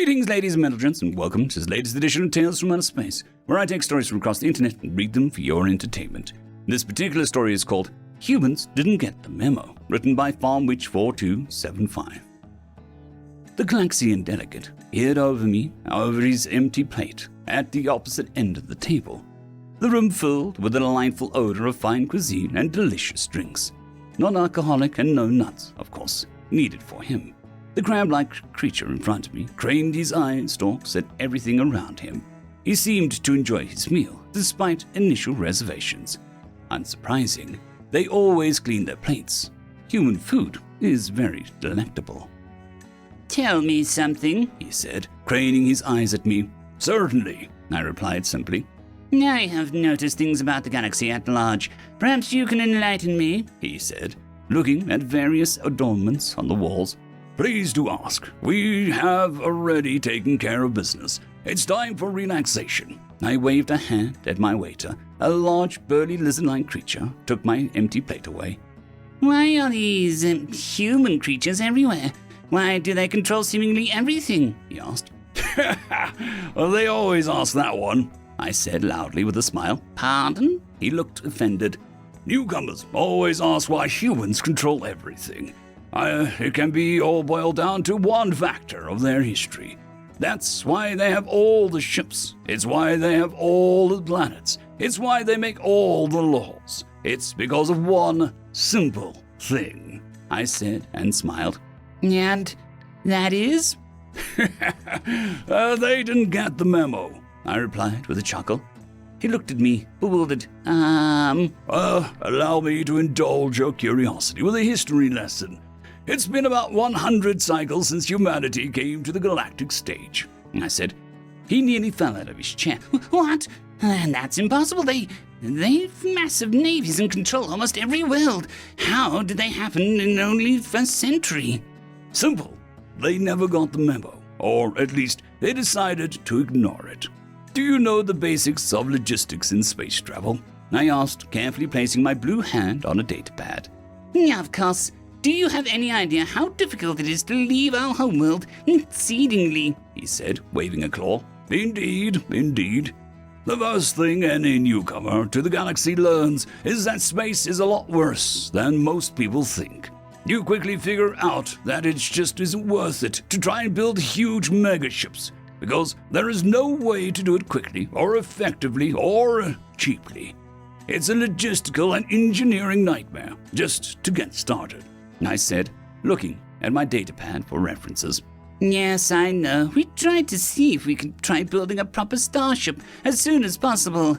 Greetings, ladies and gents, and welcome to the latest edition of Tales from Outer Space, where I take stories from across the internet and read them for your entertainment. This particular story is called Humans Didn't Get the Memo, written by FarmWitch4275. The Galaxian delegate peered over me, over his empty plate, at the opposite end of the table. The room filled with a delightful odor of fine cuisine and delicious drinks. Non-alcoholic and no nuts, of course, needed for him. The crab-like creature in front of me craned his eye stalks at everything around him. He seemed to enjoy his meal, despite initial reservations. Unsurprising, they always clean their plates. Human food is very delectable. "Tell me something," he said, craning his eyes at me. "Certainly," I replied simply. "I have noticed things about the galaxy at large. Perhaps you can enlighten me," he said, looking at various adornments on the walls. "Please do ask. We have already taken care of business. It's time for relaxation." I waved a hand at my waiter. A large, burly, lizard-like creature took my empty plate away. "Why are these human creatures everywhere? Why do they control seemingly everything?" he asked. "Well, they always ask that one," I said loudly with a smile. "Pardon?" He looked offended. "Newcomers always ask why humans control everything. It can be all boiled down to one factor of their history. That's why they have all the ships. It's why they have all the planets. It's why they make all the laws. It's because of one simple thing," I said and smiled. "And that is?" They didn't get the memo," I replied with a chuckle. He looked at me, bewildered. Allow me to indulge your curiosity with a history lesson. It's been about 100 cycles since humanity came to the galactic stage," I said. He nearly fell out of his chair. "What? That's impossible. They've massive navies and control almost every world. How did they happen in only a century?" "Simple. They never got the memo, or at least they decided to ignore it. Do you know the basics of logistics in space travel?" I asked, carefully placing my blue hand on a datapad. "Yeah, of course. Do you have any idea how difficult it is to leave our homeworld? Exceedingly," he said, waving a claw. Indeed. The first thing any newcomer to the galaxy learns is that space is a lot worse than most people think. You quickly figure out that it just isn't worth it to try and build huge megaships, because there is no way to do it quickly or effectively or cheaply. It's a logistical and engineering nightmare just to get started," I said, looking at my datapad for references. "Yes, I know. We tried to see if we could try building a proper starship as soon as possible.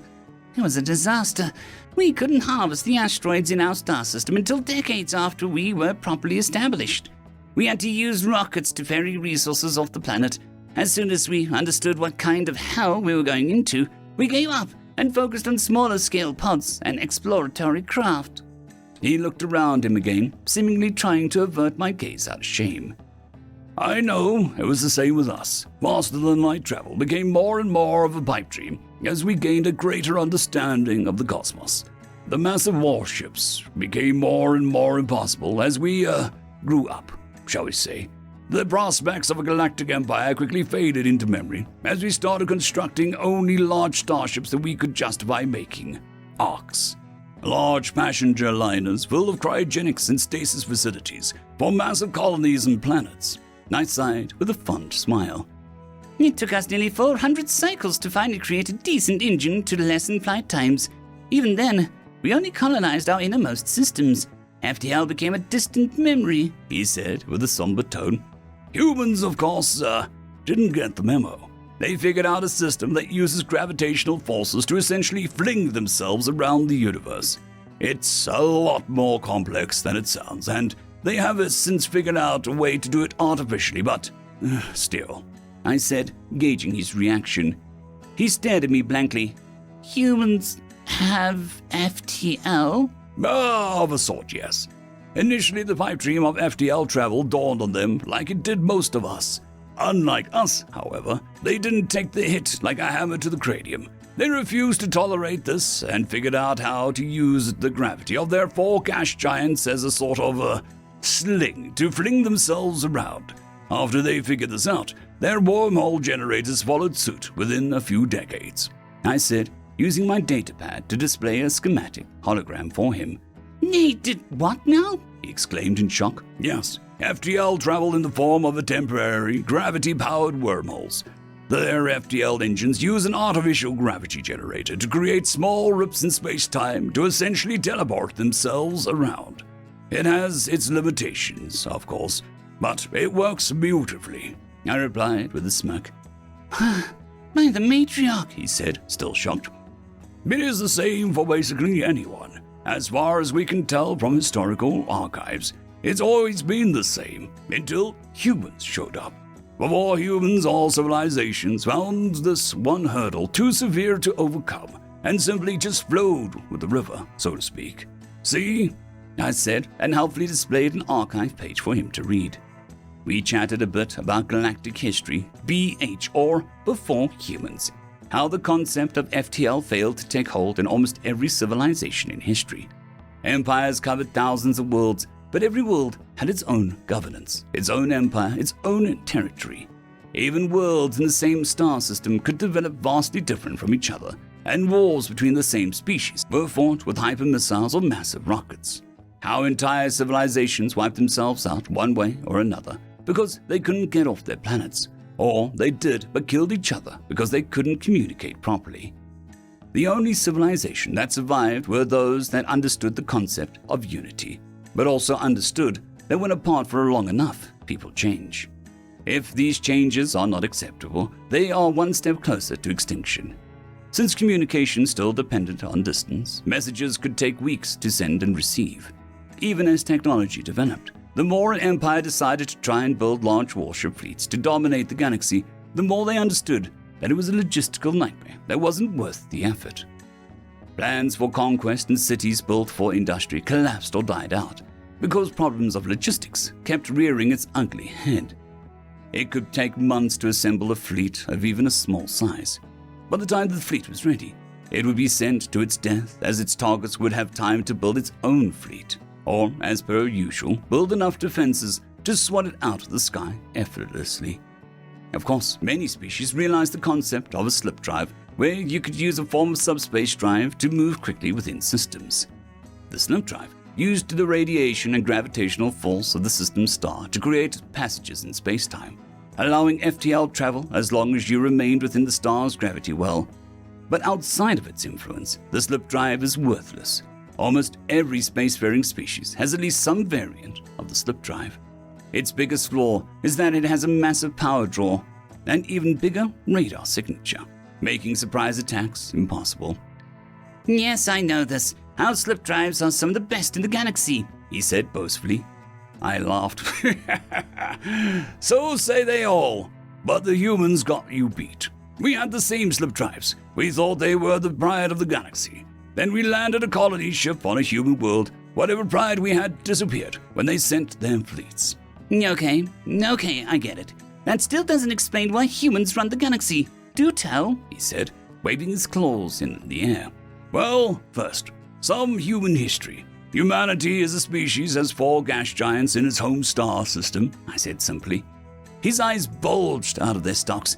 It was a disaster. We couldn't harvest the asteroids in our star system until decades after we were properly established. We had to use rockets to ferry resources off the planet. As soon as we understood what kind of hell we were going into, we gave up and focused on smaller-scale pods and exploratory craft." He looked around him again, seemingly trying to avert my gaze out of shame. "I know, it was the same with us. Faster-than-light travel became more and more of a pipe dream as we gained a greater understanding of the cosmos. The massive warships became more and more impossible as we, grew up, shall we say. The prospects of a galactic empire quickly faded into memory as we started constructing only large starships that we could justify making. Orcs. Large passenger liners full of cryogenics and stasis facilities for massive colonies and planets. I sighed with a fond smile. "It took us nearly 400 cycles to finally create a decent engine to lessen flight times. Even then, we only colonized our innermost systems. FTL became a distant memory," he said with a somber tone. "Humans, of course, didn't get the memo. They figured out a system that uses gravitational forces to essentially fling themselves around the universe. It's a lot more complex than it sounds, and they have since figured out a way to do it artificially, but still," I said, gauging his reaction. He stared at me blankly. "Humans have FTL?" "Of a sort, yes. Initially, the pipe dream of FTL travel dawned on them like it did most of us. Unlike us, however, they didn't take the hit like a hammer to the cranium. They refused to tolerate this and figured out how to use the gravity of their 4 gas giants as a sort of sling to fling themselves around. After they figured this out, their wormhole generators followed suit within a few decades, I said, using my datapad to display a schematic hologram for him. They did what now? He exclaimed in shock. Yes, FTL travel in the form of a temporary gravity-powered wormholes. Their FTL engines use an artificial gravity generator to create small rips in space-time to essentially teleport themselves around. It has its limitations, of course, but it works beautifully, I replied with a smirk. By the matriarch, he said, still shocked. It is the same for basically anyone. As far as we can tell from historical archives, it's always been the same until humans showed up. Before humans, all civilizations found this one hurdle too severe to overcome and simply just flowed with the river, so to speak. See? I said, and helpfully displayed an archive page for him to read. We chatted a bit about galactic history, BH, or before humans, how the concept of FTL failed to take hold in almost every civilization in history. Empires covered thousands of worlds, but every world had its own governance, its own empire, its own territory. Even worlds in the same star system could develop vastly different from each other, and wars between the same species were fought with hypermissiles or massive rockets. How entire civilizations wiped themselves out one way or another because they couldn't get off their planets, or they did but killed each other because they couldn't communicate properly. The only civilization that survived were those that understood the concept of unity, but also understood that when apart for long enough, people change. If these changes are not acceptable, they are one step closer to extinction. Since communication still depended on distance, messages could take weeks to send and receive. Even as technology developed, the more an empire decided to try and build large warship fleets to dominate the galaxy, the more they understood that it was a logistical nightmare that wasn't worth the effort. Plans for conquest and cities built for industry collapsed or died out because problems of logistics kept rearing its ugly head. It could take months to assemble a fleet of even a small size. By the time the fleet was ready, it would be sent to its death, as its targets would have time to build its own fleet, or, as per usual, build enough defenses to swat it out of the sky effortlessly. Of course, many species realized the concept of a slip drive, where you could use a form of subspace drive to move quickly within systems. The slip drive used the radiation and gravitational force of the system's star to create passages in space-time, allowing FTL travel as long as you remained within the star's gravity well. But outside of its influence, the slip drive is worthless. Almost every spacefaring species has at least some variant of the slip drive. Its biggest flaw is that it has a massive power draw and even bigger radar signature, making surprise attacks impossible. Yes, I know this. Our slip drives are some of the best in the galaxy, he said boastfully. I laughed. So say they all, but the humans got you beat. We had the same slip drives. We thought they were the pride of the galaxy. Then we landed a colony ship on a human world. Whatever pride we had disappeared when they sent their fleets. Okay, I get it. That still doesn't explain why humans run the galaxy. Do tell, he said, waving his claws in the air. Well, first, some human history. Humanity as a species has 4 gas giants in its home star system, I said simply. His eyes bulged out of their stalks.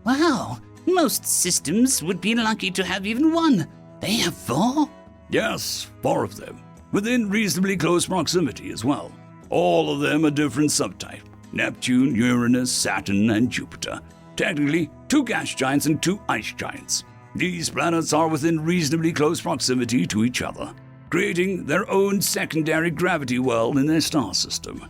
Wow, most systems would be lucky to have even 1. They have 4? Yes, 4 of them, within reasonably close proximity as well. All of them a different subtype. Neptune, Uranus, Saturn, and Jupiter. Technically, 2 gas giants and 2 ice giants. These planets are within reasonably close proximity to each other, creating their own secondary gravity well in their star system.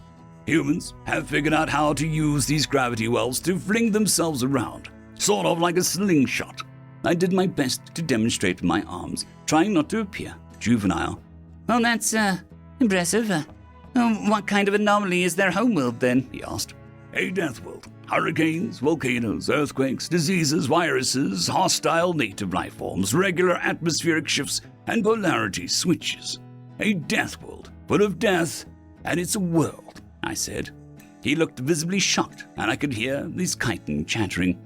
Humans have figured out how to use these gravity wells to fling themselves around, sort of like a slingshot. I did my best to demonstrate with my arms, trying not to appear juvenile. Well, that's, impressive. What kind of anomaly is their homeworld then? He asked. A Deathworld. Hurricanes, volcanoes, earthquakes, diseases, viruses, hostile native life forms, regular atmospheric shifts, and polarity switches. A Deathworld full of death, and it's a world, I said. He looked visibly shocked, and I could hear his chitin chattering.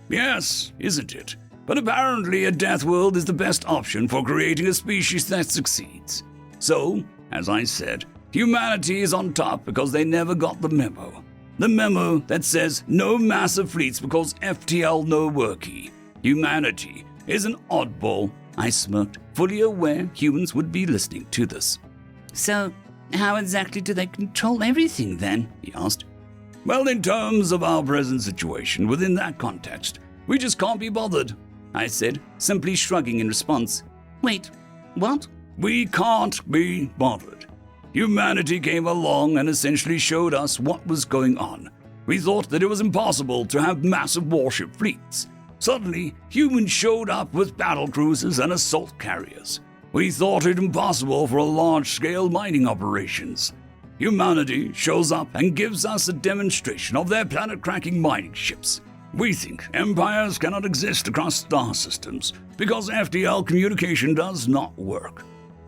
Yes, isn't it? But apparently a Deathworld is the best option for creating a species that succeeds. So, as I said, humanity is on top because they never got the memo. The memo that says no massive fleets because FTL no worky. Humanity is an oddball. I smirked, fully aware humans would be listening to this. So, how exactly do they control everything then? He asked. Well, in terms of our present situation, within that context, we just can't be bothered, I said, simply shrugging in response. Wait, what? We can't be bothered. Humanity came along and essentially showed us what was going on. We thought that it was impossible to have massive warship fleets. Suddenly, humans showed up with battle cruisers and assault carriers. We thought it impossible for large-scale mining operations. Humanity shows up and gives us a demonstration of their planet-cracking mining ships. We think empires cannot exist across star systems because FTL communication does not work.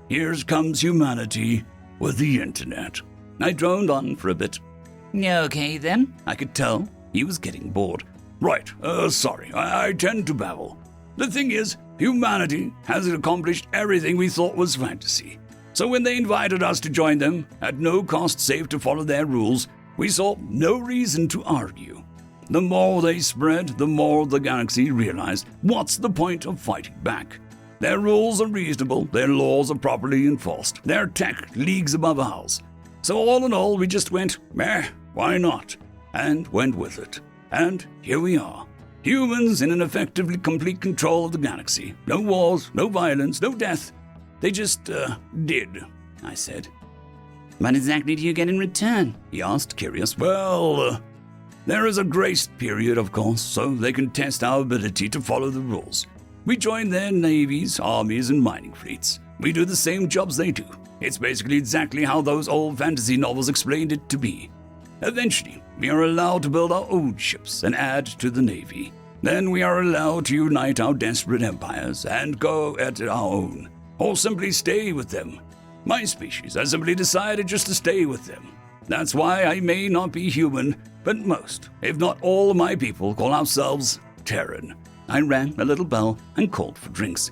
Here comes humanity with the internet. I droned on for a bit. Okay then. I could tell he was getting bored. Right, sorry, I tend to babble. The thing is, humanity has accomplished everything we thought was fantasy. So when they invited us to join them, at no cost save to follow their rules, we saw no reason to argue. The more they spread, the more the galaxy realized what's the point of fighting back. Their rules are reasonable, their laws are properly enforced, their tech leagues above ours. So all in all, we just went, why not? And went with it. And here we are. Humans in an effectively complete control of the galaxy. No wars, no violence, no death. They just, did, I said. What exactly do you get in return? He asked, curious. Well, there is a grace period, of course, so they can test our ability to follow the rules. We join their navies, armies, and mining fleets. We do the same jobs they do. It's basically exactly how those old fantasy novels explained it to be. Eventually, we are allowed to build our own ships and add to the navy. Then we are allowed to unite our desperate empires and go at our own, or simply stay with them. My species has simply decided just to stay with them. That's why I may not be human, but most, if not all of my people call ourselves Terran. I rang a little bell and called for drinks.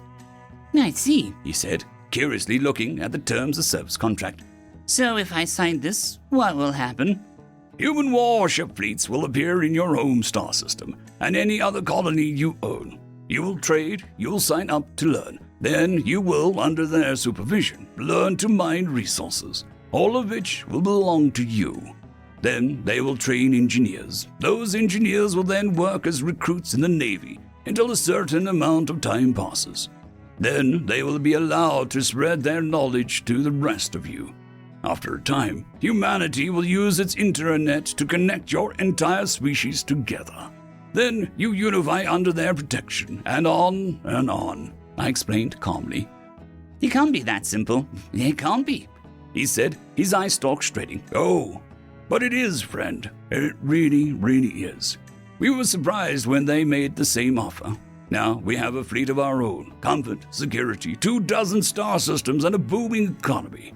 I see, he said, curiously looking at the terms of service contract. So if I sign this, what will happen? Human warship fleets will appear in your home star system and any other colony you own. You will trade, you will sign up to learn. Then you will, under their supervision, learn to mine resources, all of which will belong to you. Then they will train engineers. Those engineers will then work as recruits in the Navy until a certain amount of time passes. Then they will be allowed to spread their knowledge to the rest of you. After a time, humanity will use its intranet to connect your entire species together. Then you unify under their protection, and on and on, I explained calmly. It can't be that simple. It can't be, he said, his eyes stalked straighting. Oh, but it is, friend. It really, really is. We were surprised when they made the same offer. Now we have a fleet of our own, comfort, security, 24 star systems, and a booming economy.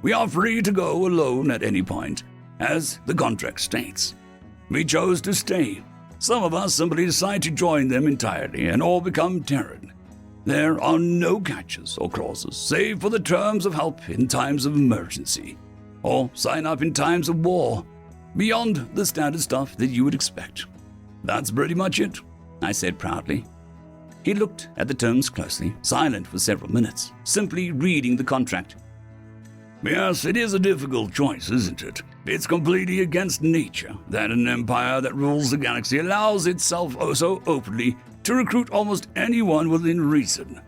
We are free to go alone at any point, as the contract states. We chose to stay. Some of us simply decide to join them entirely and all become Terran. There are no catches or clauses, save for the terms of help in times of emergency, or sign up in times of war, beyond the standard stuff that you would expect. That's pretty much it, I said proudly. He looked at the terms closely, silent for several minutes, simply reading the contract. Yes, it is a difficult choice, isn't it? It's completely against nature that an empire that rules the galaxy allows itself so openly to recruit almost anyone within reason.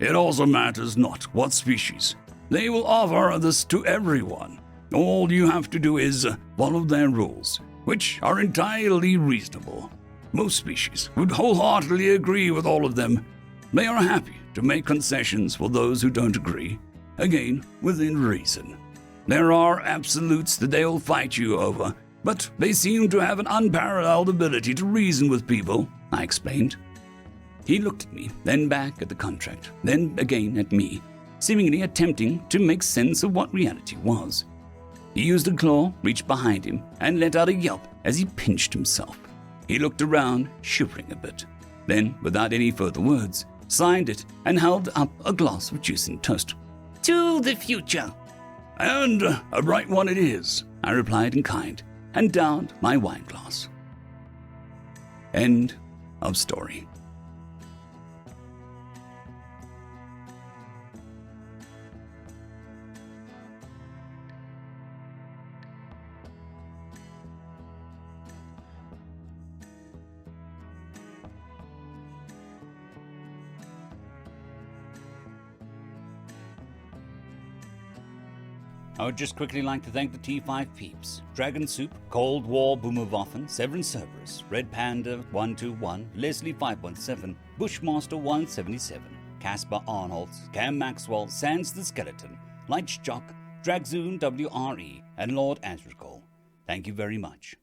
It also matters not what species. They will offer this to everyone. All you have to do is follow their rules, which are entirely reasonable. Most species would wholeheartedly agree with all of them. They are happy to make concessions for those who don't agree, again, within reason. There are absolutes that they will fight you over, but they seem to have an unparalleled ability to reason with people, I explained. He looked at me, then back at the contract, then again at me, seemingly attempting to make sense of what reality was. He used a claw, reached behind him, and let out a yelp as he pinched himself. He looked around, shivering a bit. Then, without any further words, signed it and held up a glass of juice and toast. To the future. And a bright one it is, I replied in kind. and downed my wineglass. End of story. I would just quickly like to thank the T5 peeps: Dragon Soup, Cold War Boomerwaffen, Severin Cerberus, Red Panda 121, Leslie 517, Bushmaster 177, Caspar Arnholtz, Cam Maxwell, Sans the Skeleton, Lightjock, Dragzoon WRE, and Lord Asrical. Thank you very much.